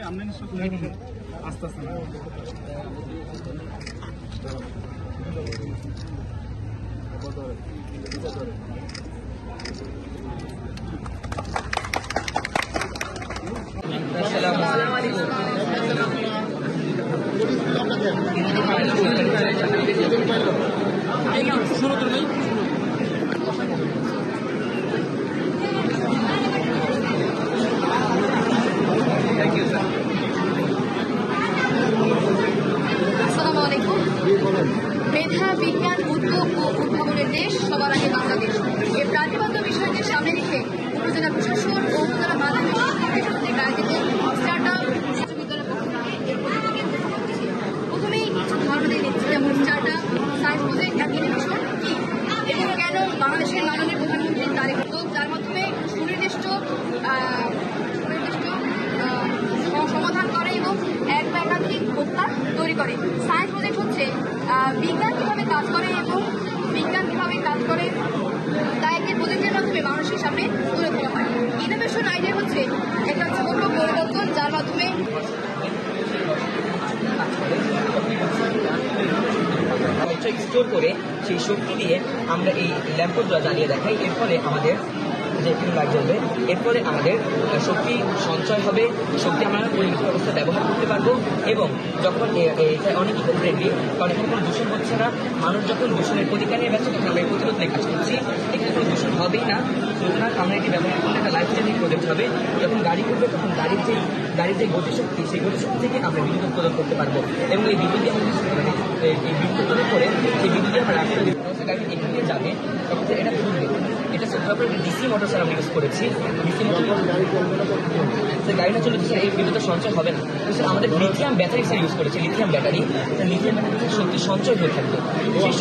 আস্তে আস্তে মেধা, বিজ্ঞান, উদ্যোগ ও উদ্ভাবনের দেশ, সবার আগে বাংলাদেশ। এই প্রাণীবদ্ধ বিষয়কে সামনে রেখে উপজেলা প্রশাসন ও উপজেলা মাধ্যমিক শিক্ষা কর্তৃক আয়োজিত স্টার্টআপ বিশ্ববিদ্যালয়ের পক্ষ থেকে এর প্রতিযোগী উপস্থাপন করছি। প্রথমেই কিছু ধারণা দিয়ে নিচ্ছি, যেমন স্টার্টআপ, সায়েন্স প্রজেক্ট অ্যাপ্লিকেশন কি এবং কেন বাংলাদেশের মাননীয় প্রধানমন্ত্রী তারেক উদ্যোগ, যার মাধ্যমে সুনির্দিষ্ট সমাধান করে এবং এক বা একাধিক ভোক্তা তৈরি করে। সায়েন্স প্রজেক্ট হচ্ছে বিজ্ঞান কীভাবে কাজ করে এবং তা একটি প্রজেক্টের মাধ্যমে মানুষের সামনে তুলে ধরা হয়। ইনোভেশন আইডিয়া হচ্ছে একটা ছোট পরিবর্তন, যার মাধ্যমে স্টোর করে সেই শক্তি দিয়ে আমরা এই ল্যাম্পগুলো জ্বালিয়ে দেখাই। এর ফলে আমাদের যে লাইট জ্বলবে, এর ফলে আমাদের শক্তি সঞ্চয় হবে, শক্তি আমরা পরিবেশ ব্যবস্থা ব্যবহার করতে পারবো এবং যখন এটা অনেক ইকো ফ্রেন্ডলি, কারণ এখানে কোনো দূষণ হচ্ছে না। মানুষ যখন দূষণের প্রতিকার নিয়ে ব্যস্ত, তখন আমরা এই প্রতিরোধ নিয়ে কাজ করছি। এখানে কোনো দূষণ হবেই না, সুতরাং আমরা এটি ব্যবহার করলে একটা লাইফ চেঞ্জিং প্রজেক্ট হবে। যখন গাড়ি করবে, তখন গাড়ির যে গতিশক্তি, সেই গতিশক্তি থেকে আমরা বিদ্যুৎ উৎপাদন করতে পারবো এবং এই বিদ্যুৎ আমরা এই বিদ্যুৎ উৎপাদন করে সেই বিদ্যুৎ আমরা রাখতে গাড়ি এখান থেকে যাবে, তখন এটা ঘুরবে। এটা ডিসি মোটর স্যার আমরা ইউজ করেছি। ডিসি মোটর গাড়িটা চলে যাচ্ছে, এই বিদ্যুতের সঞ্চয় হবে না। আমাদের লিথিয়াম ব্যাটারি স্যার ইউজ করেছে, লিথিয়াম ব্যাটারি শক্তি সঞ্চয় হয়ে থাকবে। সেই